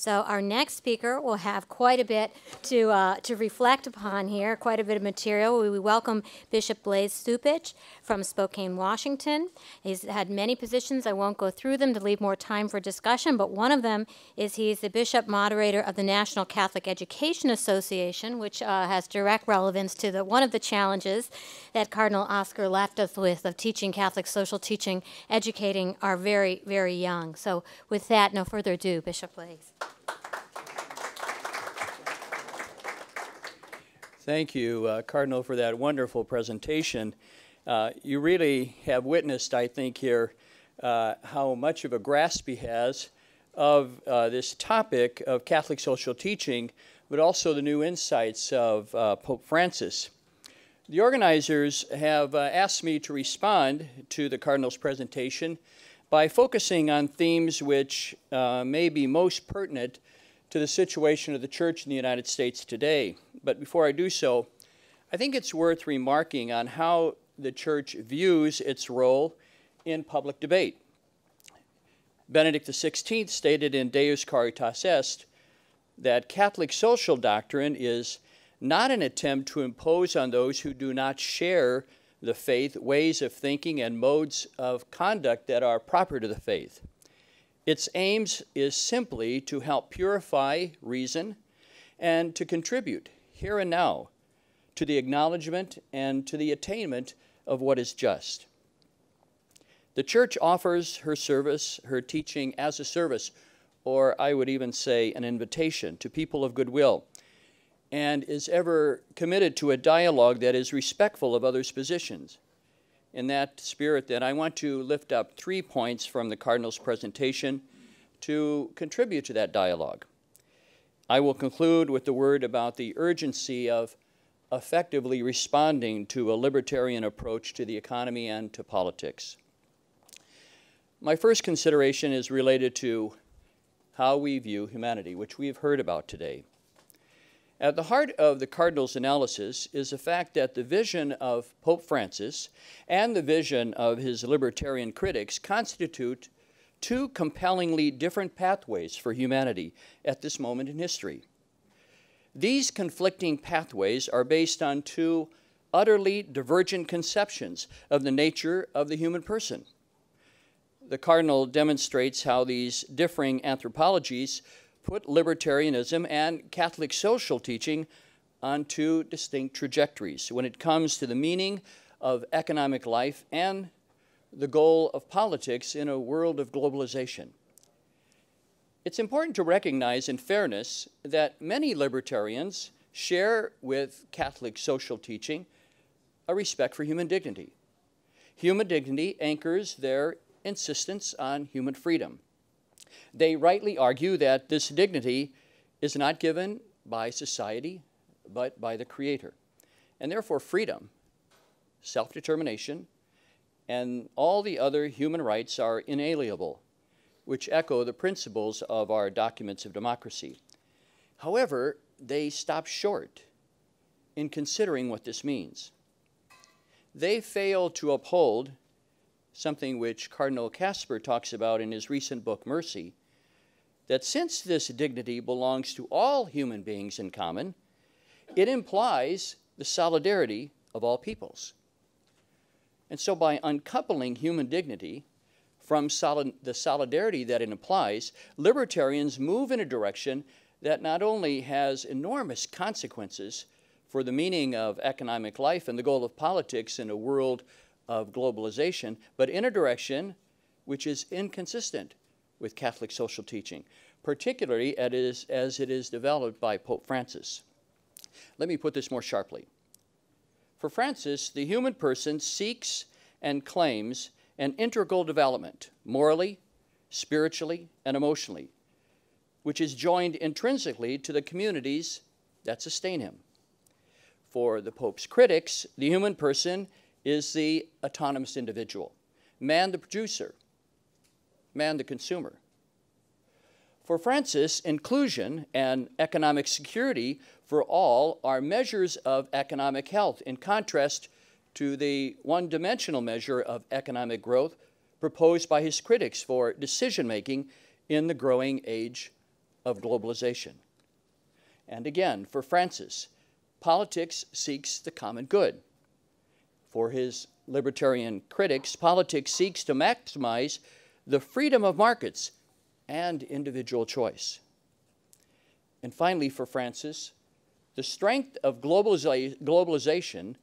So our next speaker will have quite a bit to reflect upon here, quite a bit of material. We welcome Bishop Blase Cupich from Spokane, Washington. He's had many positions. I won't go through them to leave more time for discussion, but one of them is he's the bishop moderator of the National Catholic Education Association, which has direct relevance to one of the challenges that Cardinal Oscar left us with of teaching Catholic social teaching, educating our very, very young. So with that, no further ado, Bishop Blase. Thank you, Cardinal, for that wonderful presentation. You really have witnessed, I think, here how much of a grasp he has of this topic of Catholic social teaching, but also the new insights of Pope Francis. The organizers have asked me to respond to the Cardinal's presentation by focusing on themes which may be most pertinent to the situation of the Church in the United States today. But before I do so, I think it's worth remarking on how the Church views its role in public debate. Benedict XVI stated in Deus Caritas Est that Catholic social doctrine is not an attempt to impose on those who do not share the faith ways of thinking and modes of conduct that are proper to the faith. Its aims is simply to help purify reason and to contribute here and now to the acknowledgement and to the attainment of what is just. The Church offers her service, her teaching as a service, or I would even say an invitation to people of goodwill, and is ever committed to a dialogue that is respectful of others' positions. In that spirit, then, I want to lift up 3 points from the Cardinal's presentation to contribute to that dialogue. I will conclude with the word about the urgency of effectively responding to a libertarian approach to the economy and to politics. My first consideration is related to how we view humanity, which we've heard about today. At the heart of the Cardinal's analysis is the fact that the vision of Pope Francis and the vision of his libertarian critics constitute two compellingly different pathways for humanity at this moment in history. These conflicting pathways are based on two utterly divergent conceptions of the nature of the human person. The Cardinal demonstrates how these differing anthropologies put libertarianism and Catholic social teaching on two distinct trajectories when it comes to the meaning of economic life and the goal of politics in a world of globalization. It's important to recognize, in fairness, that many libertarians share with Catholic social teaching a respect for human dignity. Human dignity anchors their insistence on human freedom. They rightly argue that this dignity is not given by society, but by the Creator. And therefore freedom, self-determination, and all the other human rights are inalienable, which echo the principles of our documents of democracy. However, they stop short in considering what this means. They fail to uphold something which Cardinal Casper talks about in his recent book, Mercy, that since this dignity belongs to all human beings in common, it implies the solidarity of all peoples. And so by uncoupling human dignity from the solidarity that it implies, libertarians move in a direction that not only has enormous consequences for the meaning of economic life and the goal of politics in a world of globalization, but in a direction which is inconsistent with Catholic social teaching, particularly as it is developed by Pope Francis. Let me put this more sharply. For Francis, the human person seeks and claims an integral development, morally, spiritually, and emotionally, which is joined intrinsically to the communities that sustain him. For the Pope's critics, the human person is the autonomous individual, man the producer, man the consumer. For Francis, inclusion and economic security for all are measures of economic health, in contrast to the one-dimensional measure of economic growth proposed by his critics for decision-making in the growing age of globalization. And again, for Francis, politics seeks the common good. For his libertarian critics, politics seeks to maximize the freedom of markets and individual choice. And finally, for Francis, the strength of globalization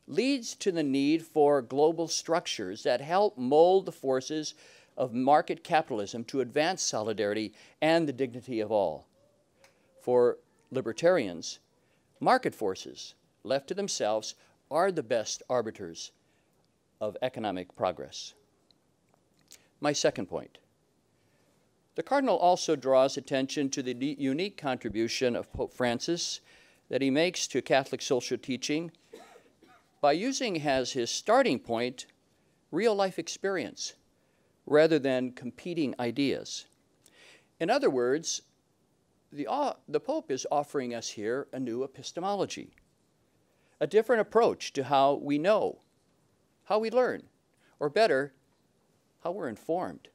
leads to the need for global structures that help mold the forces of market capitalism to advance solidarity and the dignity of all. For libertarians, market forces, left to themselves, are the best arbiters of economic progress. My second point. The Cardinal also draws attention to the unique contribution of Pope Francis that he makes to Catholic social teaching by using as his starting point real-life experience rather than competing ideas. In other words, the Pope is offering us here a new epistemology, a different approach to how we know, how we learn, or better, how we're informed.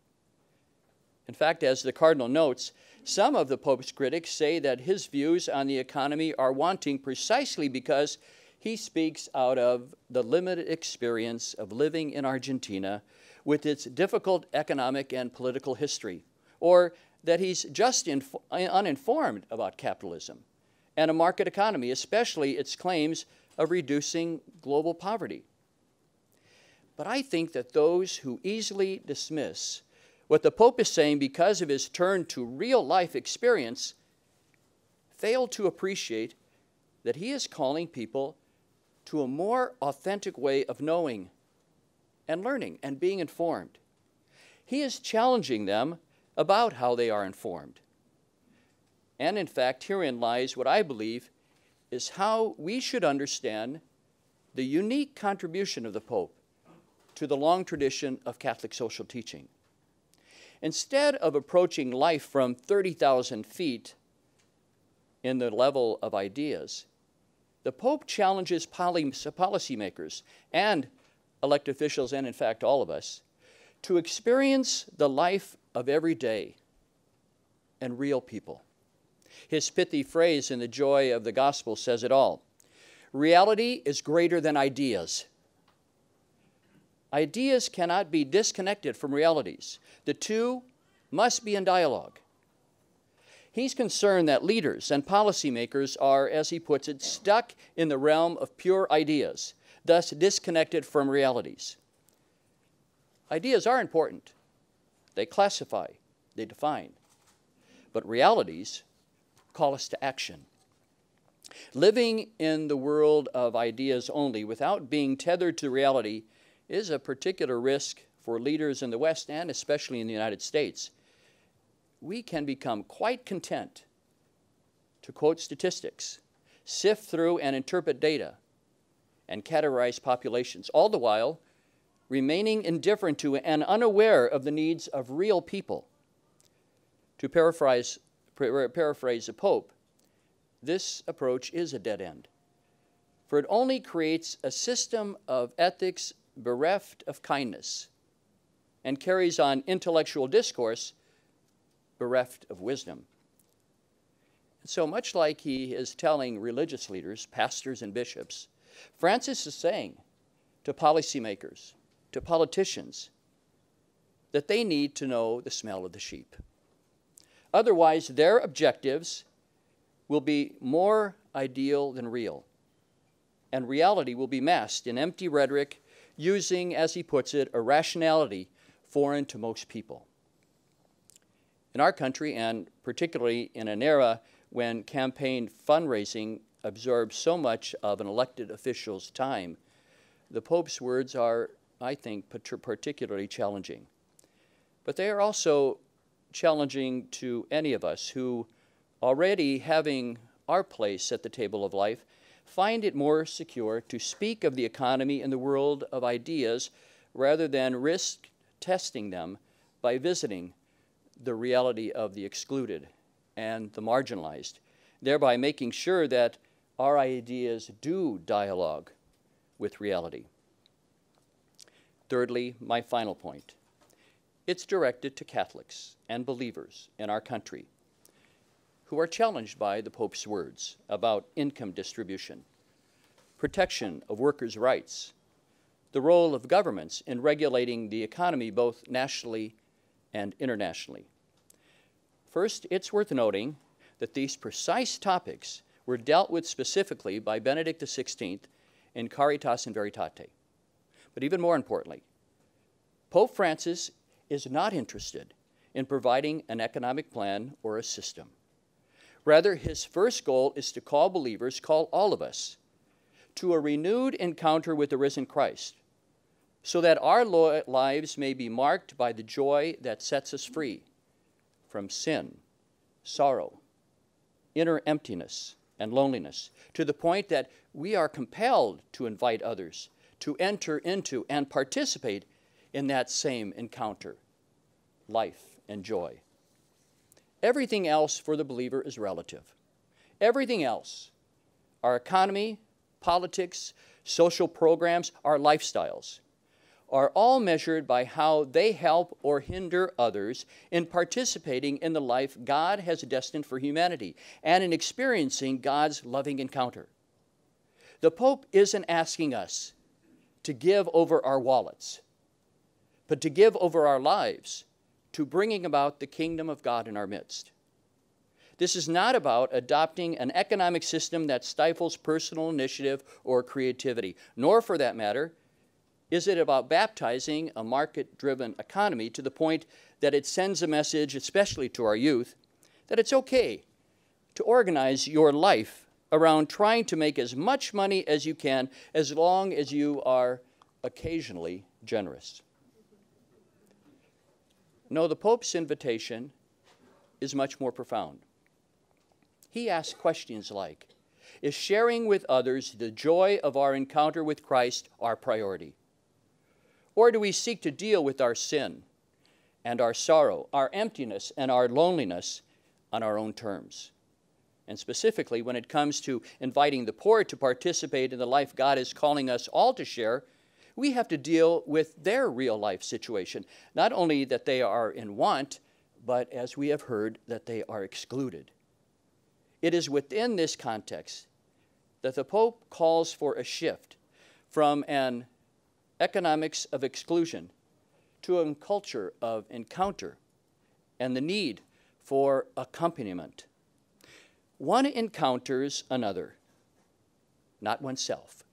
In fact, as the Cardinal notes, some of the Pope's critics say that his views on the economy are wanting precisely because he speaks out of the limited experience of living in Argentina with its difficult economic and political history, or that he's just uninformed about capitalism and a market economy, especially its claims of reducing global poverty. But I think that those who easily dismiss what the Pope is saying because of his turn to real-life experience fail to appreciate that he is calling people to a more authentic way of knowing and learning and being informed. He is challenging them about how they are informed. And in fact, herein lies what I believe is how we should understand the unique contribution of the Pope to the long tradition of Catholic social teaching. Instead of approaching life from 30,000 feet in the level of ideas, the Pope challenges policymakers and elected officials, and in fact all of us, to experience the life of every day and real people. His pithy phrase in The Joy of the Gospel says it all. Reality is greater than ideas. Ideas cannot be disconnected from realities. The two must be in dialogue. He's concerned that leaders and policymakers are, as he puts it, stuck in the realm of pure ideas, thus disconnected from realities. Ideas are important. They classify, they define. But realities call us to action. Living in the world of ideas only without being tethered to reality is a particular risk for leaders in the West and especially in the United States. We can become quite content to quote statistics, sift through and interpret data, and categorize populations, all the while remaining indifferent to and unaware of the needs of real people. To paraphrase the Pope, this approach is a dead end, for it only creates a system of ethics bereft of kindness and carries on intellectual discourse bereft of wisdom. And so much like he is telling religious leaders, pastors and bishops, Francis is saying to policymakers, to politicians, that they need to know the smell of the sheep. Otherwise, their objectives will be more ideal than real, and reality will be masked in empty rhetoric using, as he puts it, a rationality foreign to most people. In our country, and particularly in an era when campaign fundraising absorbs so much of an elected official's time, the Pope's words are, I think, particularly challenging. But they are also challenging to any of us who, already having our place at the table of life, find it more secure to speak of the economy in the world of ideas rather than risk testing them by visiting the reality of the excluded and the marginalized, thereby making sure that our ideas do dialogue with reality. Thirdly, my final point. It's directed to Catholics and believers in our country. who are challenged by the Pope's words about income distribution, protection of workers' rights, the role of governments in regulating the economy both nationally and internationally. First, it's worth noting that these precise topics were dealt with specifically by Benedict XVI in Caritas in Veritate. But even more importantly, Pope Francis is not interested in providing an economic plan or a system. Rather, his first goal is to call believers, call all of us, to a renewed encounter with the risen Christ, so that our lives may be marked by the joy that sets us free from sin, sorrow, inner emptiness, and loneliness, to the point that we are compelled to invite others to enter into and participate in that same encounter, life and joy. Everything else for the believer is relative. Everything else, our economy, politics, social programs, our lifestyles, are all measured by how they help or hinder others in participating in the life God has destined for humanity and in experiencing God's loving encounter. The Pope isn't asking us to give over our wallets, but to give over our lives to bringing about the kingdom of God in our midst. This is not about adopting an economic system that stifles personal initiative or creativity, nor, for that matter, is it about baptizing a market-driven economy to the point that it sends a message, especially to our youth, that it's okay to organize your life around trying to make as much money as you can as long as you are occasionally generous. No, the Pope's invitation is much more profound. He asks questions like, is sharing with others the joy of our encounter with Christ our priority? Or do we seek to deal with our sin and our sorrow, our emptiness and our loneliness on our own terms? And specifically, when it comes to inviting the poor to participate in the life God is calling us all to share, we have to deal with their real life situation. Not only that they are in want, but as we have heard, that they are excluded. It is within this context that the Pope calls for a shift from an economics of exclusion to a culture of encounter and the need for accompaniment. One encounters another, not oneself.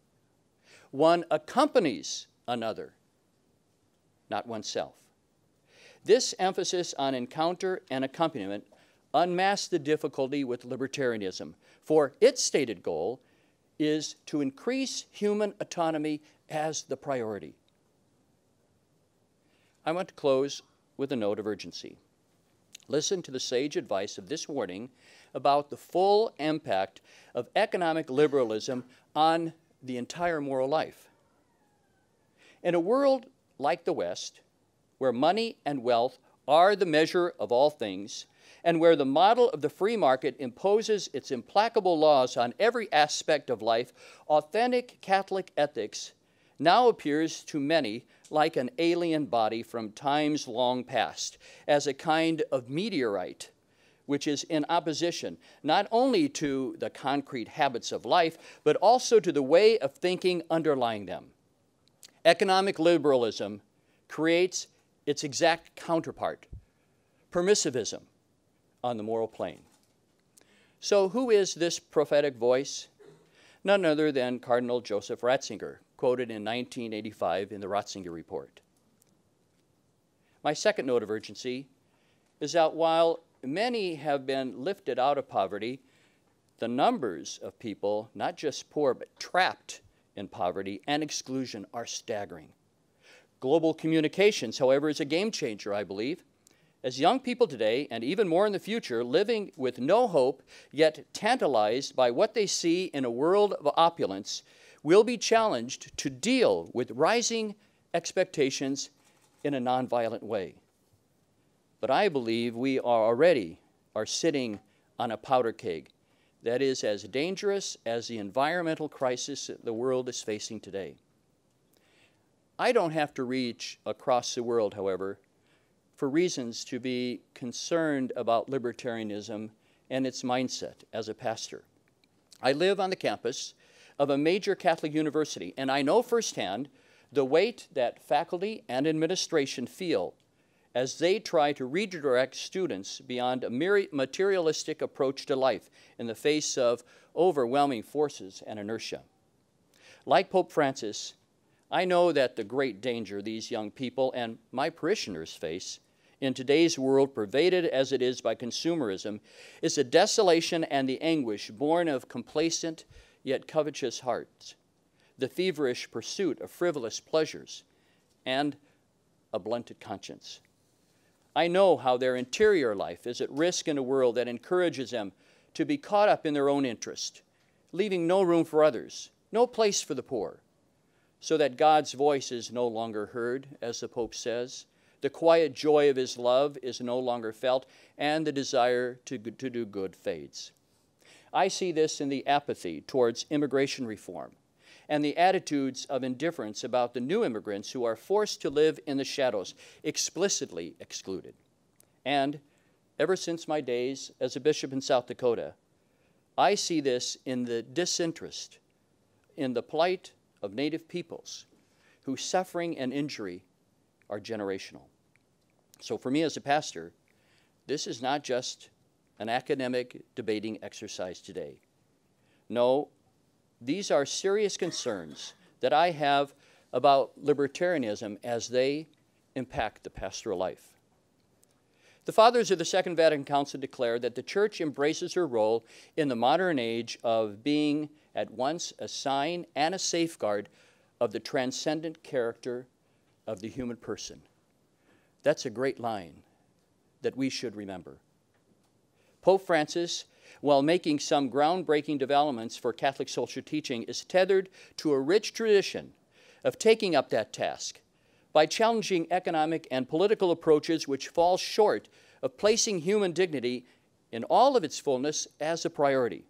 One accompanies another, not oneself. This emphasis on encounter and accompaniment unmasks the difficulty with libertarianism, for its stated goal is to increase human autonomy as the priority. I want to close with a note of urgency. Listen to the sage advice of this warning about the full impact of economic liberalism on the entire moral life. In a world like the West, where money and wealth are the measure of all things, and where the model of the free market imposes its implacable laws on every aspect of life, authentic Catholic ethics now appears to many like an alien body from times long past, as a kind of meteorite, which is in opposition not only to the concrete habits of life, but also to the way of thinking underlying them. Economic liberalism creates its exact counterpart, permissivism, on the moral plane. So who is this prophetic voice? None other than Cardinal Joseph Ratzinger, quoted in 1985 in the Ratzinger Report. My second note of urgency is that while many have been lifted out of poverty, the numbers of people, not just poor, but trapped in poverty and exclusion are staggering. Global communications, however, is a game changer, I believe. As young people today, and even more in the future, living with no hope, yet tantalized by what they see in a world of opulence, will be challenged to deal with rising expectations in a nonviolent way. But I believe we are sitting on a powder keg that is as dangerous as the environmental crisis that the world is facing today. I don't have to reach across the world, however, for reasons to be concerned about libertarianism and its mindset as a pastor. I live on the campus of a major Catholic university, and I know firsthand the weight that faculty and administration feel as they try to redirect students beyond a materialistic approach to life in the face of overwhelming forces and inertia. Like Pope Francis, I know that the great danger these young people and my parishioners face in today's world, pervaded as it is by consumerism, is the desolation and the anguish born of complacent yet covetous hearts, the feverish pursuit of frivolous pleasures, and a blunted conscience. I know how their interior life is at risk in a world that encourages them to be caught up in their own interest, leaving no room for others, no place for the poor, so that God's voice is no longer heard, as the Pope says, the quiet joy of his love is no longer felt, and the desire to do good fades. I see this in the apathy towards immigration reform and the attitudes of indifference about the new immigrants who are forced to live in the shadows, explicitly excluded. And ever since my days as a bishop in South Dakota, I see this in the disinterest in the plight of Native peoples whose suffering and injury are generational. So for me as a pastor, this is not just an academic debating exercise today. No, these are serious concerns that I have about libertarianism as they impact the pastoral life. The fathers of the Second Vatican Council declared that the Church embraces her role in the modern age of being at once a sign and a safeguard of the transcendent character of the human person. That's a great line that we should remember. Pope Francis, while making some groundbreaking developments for Catholic social teaching, is tethered to a rich tradition of taking up that task by challenging economic and political approaches which fall short of placing human dignity in all of its fullness as a priority.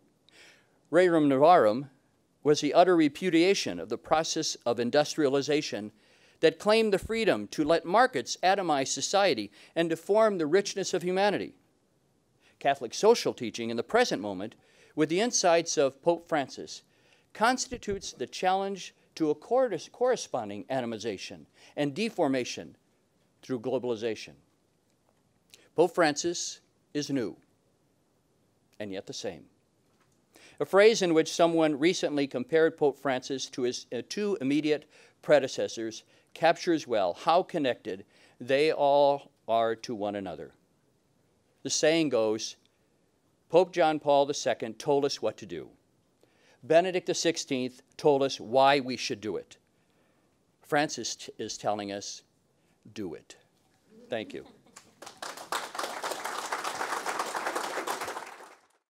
Rerum Novarum was the utter repudiation of the process of industrialization that claimed the freedom to let markets atomize society and deform the richness of humanity. Catholic social teaching in the present moment, with the insights of Pope Francis, constitutes the challenge to a corresponding atomization and deformation through globalization. Pope Francis is new, and yet the same. A phrase in which someone recently compared Pope Francis to his two immediate predecessors captures well how connected they all are to one another. The saying goes, Pope John Paul II told us what to do. Benedict XVI told us why we should do it. Francis is telling us, do it. Thank you.